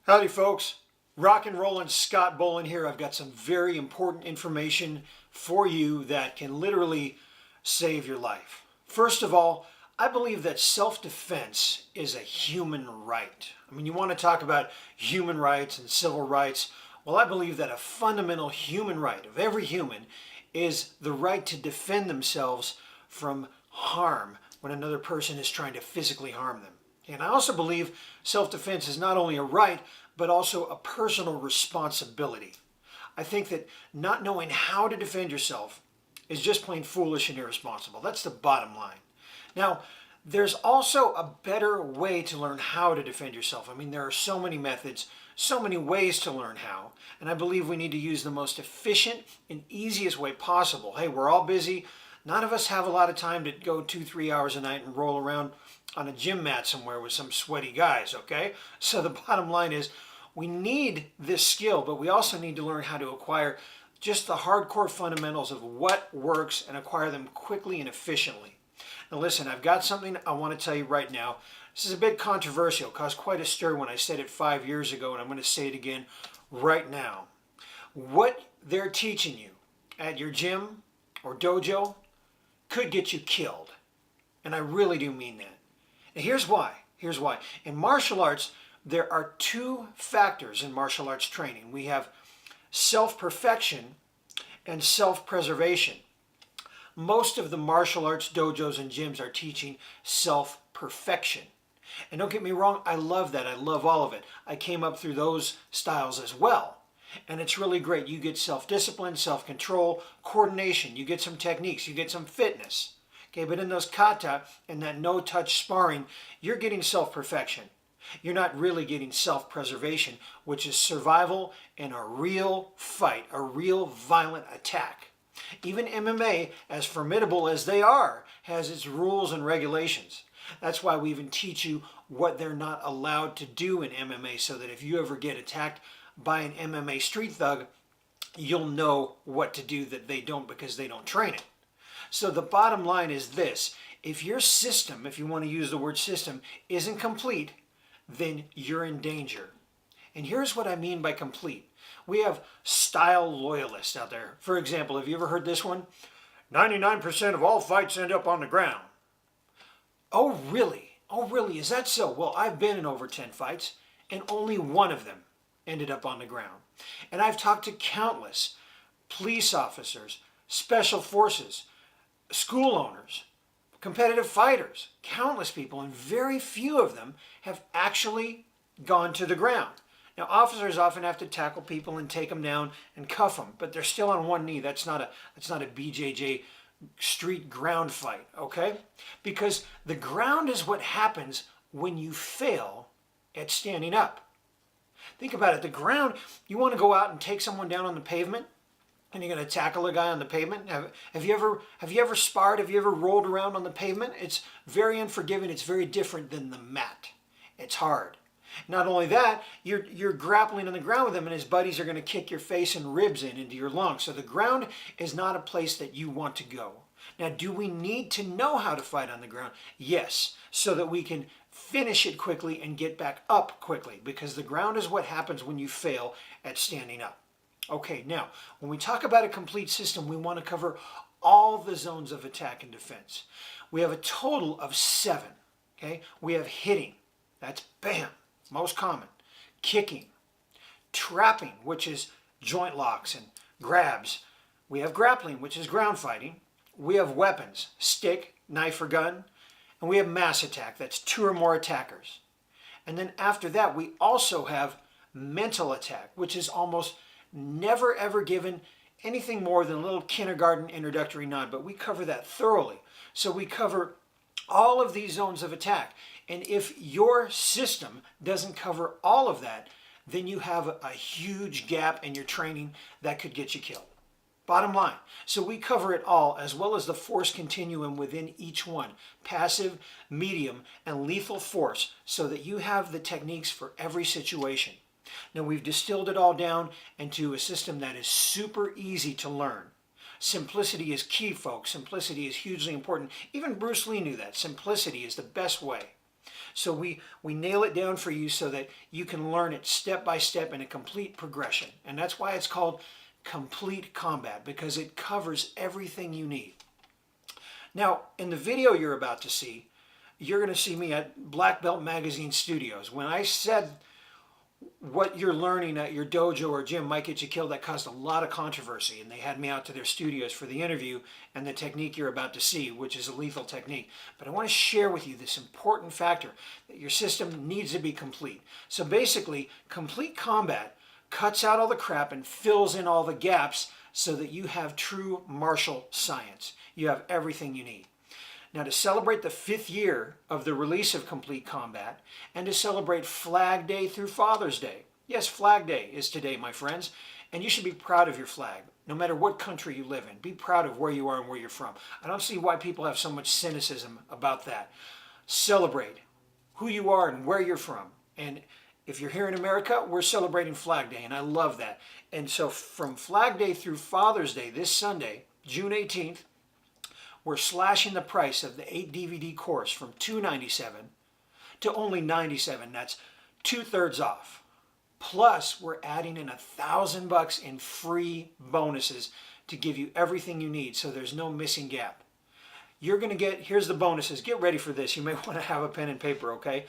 Howdy folks, rock and rollin' Scott Bolan here. I've got some very important information for you that can literally save your life. First of all, I believe that self-defense is a human right. I mean, you want to talk about human rights and civil rights. Well, I believe that a fundamental human right of every human is the right to defend themselves from harm when another person is trying to physically harm them. And I also believe self-defense is not only a right, but also a personal responsibility. I think that not knowing how to defend yourself is just plain foolish and irresponsible. That's the bottom line. Now, there's also a better way to learn how to defend yourself. I mean, there are so many methods, so many ways to learn how, and I believe we need to use the most efficient and easiest way possible. Hey, we're all busy. None of us have a lot of time to go 2-3 hours a night and roll around on a gym mat somewhere with some sweaty guys, okay? So the bottom line is we need this skill, but we also need to learn how to acquire just the hardcore fundamentals of what works and acquire them quickly and efficiently. Now listen, I've got something I want to tell you right now. This is a bit controversial, caused quite a stir when I said it 5 years ago, and I'm going to say it again right now. What they're teaching you at your gym or dojo could get you killed. And I really do mean that. And here's why. Here's why. In martial arts, there are two factors in martial arts training. We have self-perfection and self-preservation. Most of the martial arts dojos and gyms are teaching self-perfection. And don't get me wrong, I love that. I love all of it. I came up through those styles as well. And it's really great. You get self-discipline, self-control, coordination. You get some techniques. You get some fitness. Okay, but in those kata and that no-touch sparring, you're getting self-perfection. You're not really getting self-preservation, which is survival in a real fight, a real violent attack. Even MMA, as formidable as they are, has its rules and regulations. That's why we even teach you what they're not allowed to do in MMA, so that if you ever get attacked by an MMA street thug, you'll know what to do that they don't, because they don't train it. So the bottom line is this: if your system, if you want to use the word system, isn't complete, then you're in danger. And here's what I mean by complete. We have style loyalists out there. For example, have you ever heard this one? 99% of all fights end up on the ground. Oh, really? Oh, really? Is that so? Well, I've been in over 10 fights, and only one of them ended up on the ground. And I've talked to countless police officers, special forces, school owners, competitive fighters, countless people, and very few of them have actually gone to the ground. Now, officers often have to tackle people and take them down and cuff them, but they're still on one knee. That's not a BJJ street ground fight, okay? Because the ground is what happens when you fail at standing up. Think about it. The ground, you want to go out and take someone down on the pavement, and you're going to tackle a guy on the pavement. Have you ever sparred? Have you ever rolled around on the pavement? It's very unforgiving. It's very different than the mat. It's hard. Not only that, you're grappling on the ground with him, and his buddies are going to kick your face and ribs into your lungs. So the ground is not a place that you want to go. Now, do we need to know how to fight on the ground? Yes, so that we can finish it quickly and get back up quickly, because the ground is what happens when you fail at standing up. Okay, now, when we talk about a complete system, we want to cover all the zones of attack and defense. We have a total of 7, okay? We have hitting, that's bam, most common. Kicking, trapping, which is joint locks and grabs. We have grappling, which is ground fighting. We have weapons, stick, knife or gun. And we have mass attack, that's 2 or more attackers. And then after that, we also have mental attack, which is almost never ever given anything more than a little kindergarten introductory nod, but we cover that thoroughly. So we cover all of these zones of attack. And if your system doesn't cover all of that, then you have a huge gap in your training that could get you killed. Bottom line. So we cover it all, as well as the force continuum within each one. Passive, medium, and lethal force, so that you have the techniques for every situation. Now, we've distilled it all down into a system that is super easy to learn. Simplicity is key, folks. Simplicity is hugely important. Even Bruce Lee knew that. Simplicity is the best way. So we nail it down for you so that you can learn it step by step in a complete progression. And that's why it's called Complete Combat, because it covers everything you need. Now, in the video you're about to see, you're going to see me at Black Belt Magazine Studios. When I said what you're learning at your dojo or gym might get you killed, that caused a lot of controversy, and they had me out to their studios for the interview and the technique you're about to see, which is a lethal technique. But I want to share with you this important factor, that your system needs to be complete. So basically, complete combat cuts out all the crap and fills in all the gaps so that you have true martial science. You have everything you need. Now, to celebrate the 5th year of the release of Complete Combat, and to celebrate Flag Day through Father's Day. Yes, Flag Day is today, my friends, and you should be proud of your flag, no matter what country you live in. Be proud of where you are and where you're from. I don't see why people have so much cynicism about that. Celebrate who you are and where you're from. And if you're here in America, we're celebrating Flag Day, and I love that. And so from Flag Day through Father's Day this Sunday, June 18th, we're slashing the price of the 8 DVD course from $297 to only $97. That's 2/3 off. Plus, we're adding in $1,000 in free bonuses to give you everything you need, so there's no missing gap. You're going to get, here's the bonuses. Get ready for this. You may want to have a pen and paper, okay?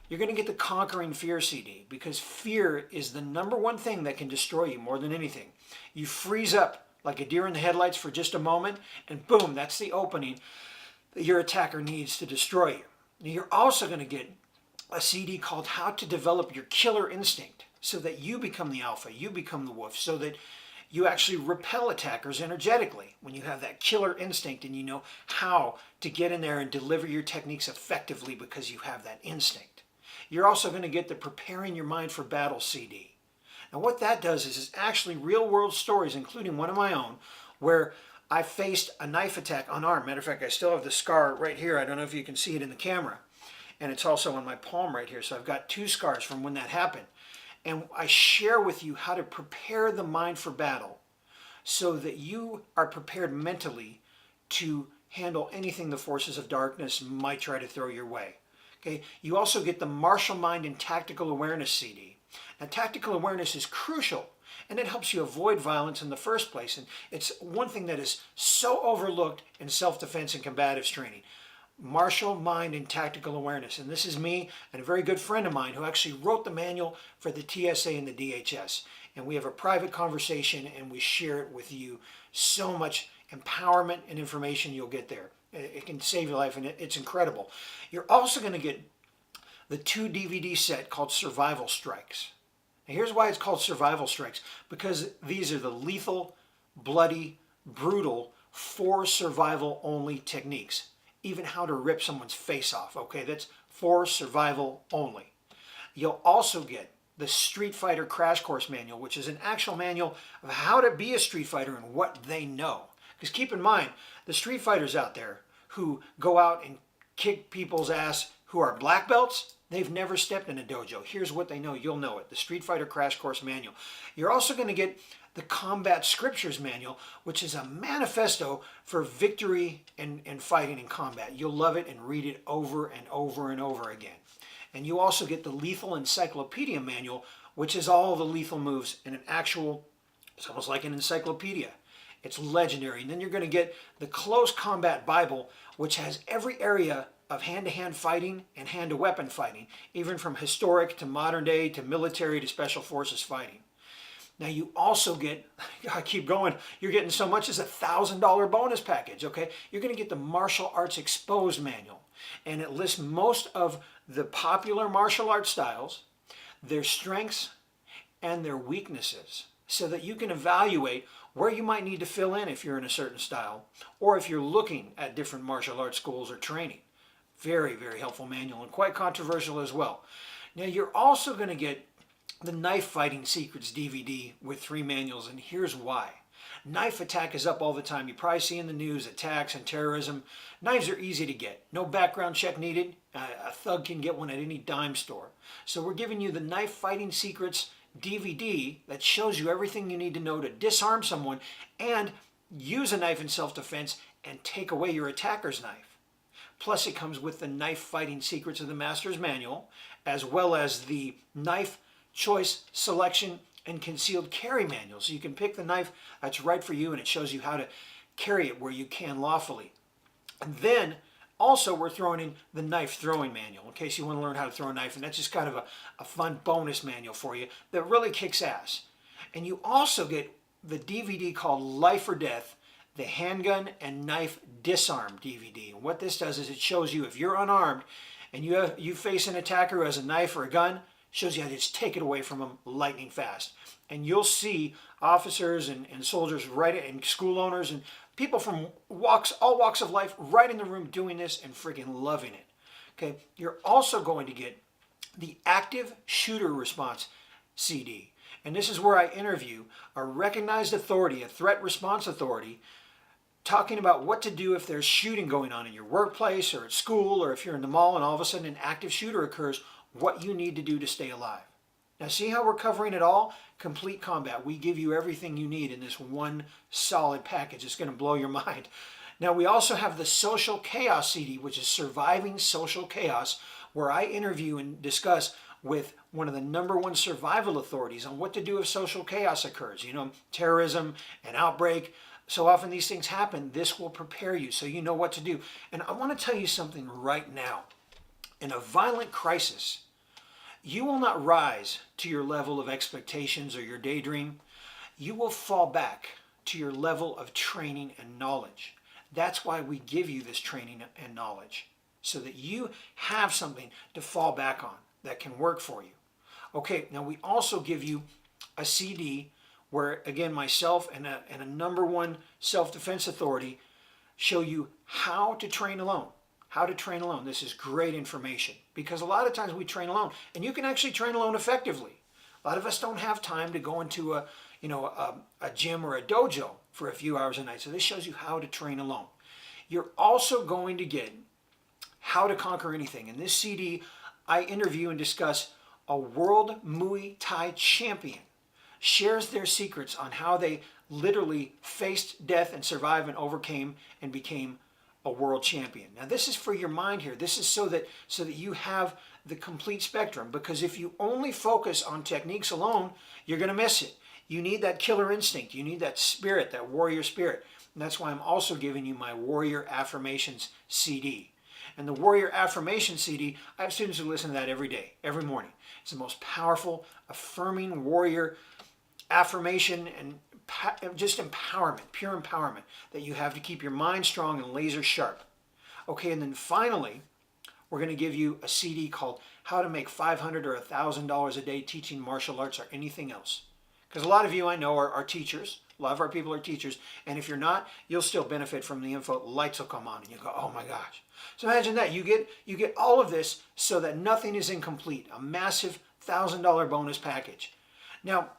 You're going to get the Conquering Fear CD, because fear is the #1 thing that can destroy you more than anything. You freeze up like a deer in the headlights for just a moment, and boom, that's the opening that your attacker needs to destroy you. Now, you're also going to get a CD called How to Develop Your Killer Instinct, so that you become the alpha, you become the wolf, so that you actually repel attackers energetically when you have that killer instinct and you know how to get in there and deliver your techniques effectively because you have that instinct. You're also going to get the Preparing Your Mind for Battle CD. Now, what that does is it's actually real-world stories, including one of my own, where I faced a knife attack unarmed. Matter of fact, I still have the scar right here. I don't know if you can see it in the camera. And it's also on my palm right here. So I've got 2 scars from when that happened. And I share with you how to prepare the mind for battle so that you are prepared mentally to handle anything the forces of darkness might try to throw your way. Okay? You also get the Martial Mind and Tactical Awareness CD. Now, tactical awareness is crucial, and it helps you avoid violence in the first place. And it's one thing that is so overlooked in self-defense and combatives training. Martial Mind and Tactical Awareness. And this is me and a very good friend of mine who actually wrote the manual for the TSA and the DHS. And we have a private conversation, and we share it with you. So much empowerment and information you'll get there. It can save your life, and it's incredible. You're also going to get the 2 DVD set called Survival Strikes. Now, here's why it's called Survival Strikes, because these are the lethal, bloody, brutal, for survival only techniques. Even how to rip someone's face off, okay? That's for survival only. You'll also get the Street Fighter Crash Course Manual, which is an actual manual of how to be a street fighter and what they know. Because keep in mind, the street fighters out there who go out and kick people's ass who are black belts, they've never stepped in a dojo. Here's what they know. You'll know it. The Street Fighter Crash Course Manual. You're also going to get the Combat Scriptures Manual, which is a manifesto for victory and fighting in combat. You'll love it and read it over and over and over again. And you also get the Lethal Encyclopedia Manual, which is all the lethal moves in an actual, it's almost like an encyclopedia. It's legendary. And then you're going to get the Close Combat Bible, which has every area of hand-to-hand fighting and hand-to-weapon fighting, even from historic to modern day to military to special forces fighting. Now you also get, I keep going, you're getting so much as $1,000 bonus package, okay? You're going to get the Martial Arts Exposed Manual, and it lists most of the popular martial arts styles, their strengths, and their weaknesses, so that you can evaluate where you might need to fill in if you're in a certain style, or if you're looking at different martial arts schools or training. Very, very helpful manual, and quite controversial as well. Now you're also going to get the Knife Fighting Secrets DVD with 3 manuals, and here's why. Knife attack is up all the time. You probably see in the news attacks and terrorism. Knives are easy to get. No background check needed. A thug can get one at any dime store. So we're giving you the Knife Fighting Secrets DVD that shows you everything you need to know to disarm someone and use a knife in self-defense and take away your attacker's knife. Plus it comes with the Knife Fighting Secrets of the Master's Manual, as well as the Knife Choice Selection and Concealed Carry Manual. So you can pick the knife that's right for you, and it shows you how to carry it where you can lawfully. And then also we're throwing in the Knife Throwing Manual in case you want to learn how to throw a knife, and that's just kind of a fun bonus manual for you that really kicks ass. And you also get the DVD called Life or Death, the Handgun and Knife Disarm DVD. And what this does is it shows you if you're unarmed and you face an attacker who has a knife or a gun, shows you how to just take it away from them lightning fast. And you'll see officers and soldiers and school owners and people from all walks of life right in the room doing this and freaking loving it. Okay, you're also going to get the Active Shooter Response CD. And this is where I interview a recognized authority, a threat response authority, talking about what to do if there's shooting going on in your workplace or at school, or if you're in the mall and all of a sudden an active shooter occurs, what you need to do to stay alive. Now see how we're covering it all? Complete combat. We give you everything you need in this one solid package. It's going to blow your mind. Now we also have the Social Chaos CD, which is Surviving Social Chaos, where I interview and discuss with one of the #1 survival authorities on what to do if social chaos occurs. You know, terrorism, an outbreak. So often these things happen. This will prepare you so you know what to do. And I want to tell you something right now. In a violent crisis, you will not rise to your level of expectations or your daydream. You will fall back to your level of training and knowledge. That's why we give you this training and knowledge, so that you have something to fall back on that can work for you. Okay, now we also give you a CD where, again, myself and a #1 self-defense authority show you how to train alone. How to train alone. This is great information because a lot of times we train alone, and you can actually train alone effectively. A lot of us don't have time to go into a gym or a dojo for a few hours a night. So this shows you how to train alone. You're also going to get How to Conquer Anything. In this CD, I interview and discuss a world Muay Thai champion, shares their secrets on how they literally faced death and survived and overcame and became a world champion. Now this is for your mind here. This is so that you have the complete spectrum, because if you only focus on techniques alone, you're going to miss it. You need that killer instinct. You need that spirit, that warrior spirit. And that's why I'm also giving you my Warrior Affirmations CD. And the Warrior Affirmation CD, I have students who listen to that every day, every morning. It's the most powerful, affirming warrior affirmation and just empowerment, pure empowerment that you have to keep your mind strong and laser sharp. Okay, and then finally, we're going to give you a CD called How to Make $500 or $1,000 a Day Teaching Martial Arts or Anything Else. Because a lot of you I know are teachers. A lot of our people are teachers. And if you're not, you'll still benefit from the info. Lights will come on and you'll go, oh my gosh. So imagine that. You get all of this so that nothing is incomplete. A massive $1,000 bonus package. Now,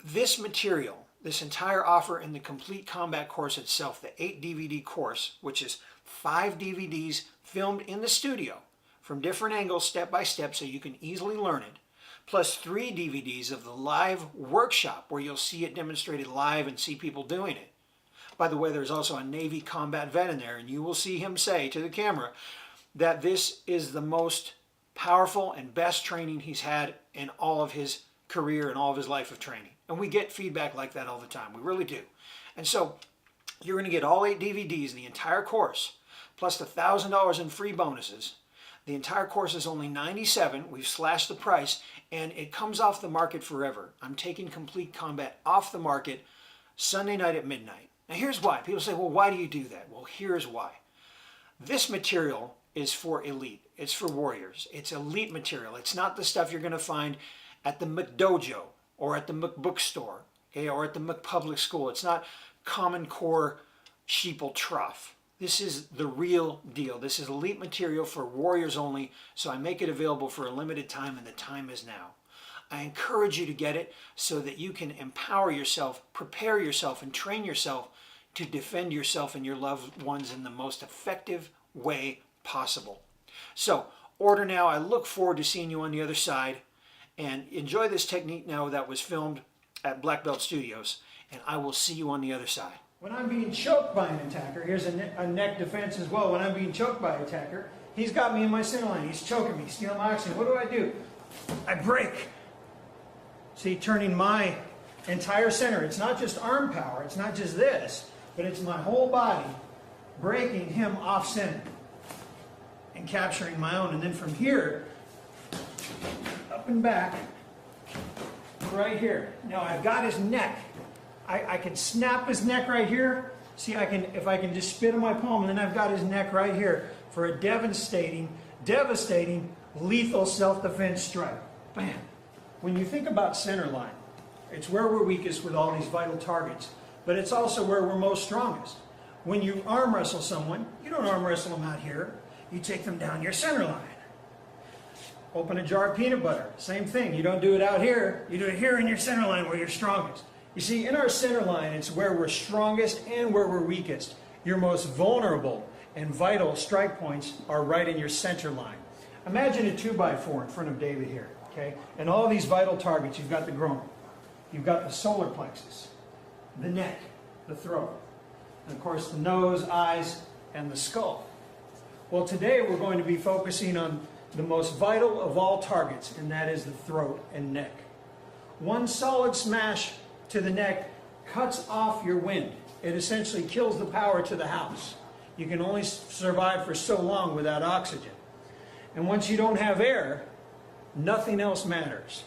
this material, this entire offer in the complete combat course itself, the 8 DVD course, which is 5 DVDs filmed in the studio from different angles, step by step, so you can easily learn it, plus 3 DVDs of the live workshop where you'll see it demonstrated live and see people doing it. By the way, there's also a Navy combat vet in there, and you will see him say to the camera that this is the most powerful and best training he's had in all of his career and all of his life of training. And we get feedback like that all the time. We really do. And so you're going to get all 8 DVDs, the entire course, plus the $1,000 in free bonuses. The entire course is only $97. We've slashed the price, and it comes off the market forever. I'm taking Complete Combat off the market Sunday night at midnight. Now here's why. People say, well, why do you do that? Well, here's why. This material is for elite. It's for warriors. It's elite material. It's not the stuff you're going to find at the McDojo or at the McBookstore, okay, or at the McPublic School. It's not Common Core sheeple trough. This is the real deal. This is elite material for warriors only, so I make it available for a limited time, and the time is now. I encourage you to get it so that you can empower yourself, prepare yourself, and train yourself to defend yourself and your loved ones in the most effective way possible. So, order now. I look forward to seeing you on the other side. And enjoy this technique now that was filmed at Black Belt Studios. And I will see you on the other side. When I'm being choked by an attacker, here's a neck defense as well. When I'm being choked by an attacker, he's got me in my center line. He's choking me, stealing my oxygen. What do? I break. See, turning my entire center. It's not just arm power. It's not just this, but it's my whole body breaking him off center and capturing my own. And then from here, up and back, right here. Now I've got his neck. I can snap his neck right here. See, if I can just spit in my palm, and then I've got his neck right here for a devastating, lethal self-defense strike. Bam. When you think about center line, it's where we're weakest with all these vital targets, but it's also where we're most strongest. When you arm wrestle someone, you don't arm wrestle them out here. You take them down your center line. Open a jar of peanut butter, same thing. You don't do it out here. You do it here in your center line where you're strongest. You see, in our center line, it's where we're strongest and where we're weakest. Your most vulnerable and vital strike points are right in your center line. Imagine a 2x4 in front of David here, okay? And all these vital targets, you've got the groin, you've got the solar plexus, the neck, the throat, and of course the nose, eyes, and the skull. Well, today we're going to be focusing on the most vital of all targets, and that is the throat and neck. One solid smash to the neck cuts off your wind. It essentially kills the power to the house. You can only survive for so long without oxygen. And once you don't have air, nothing else matters.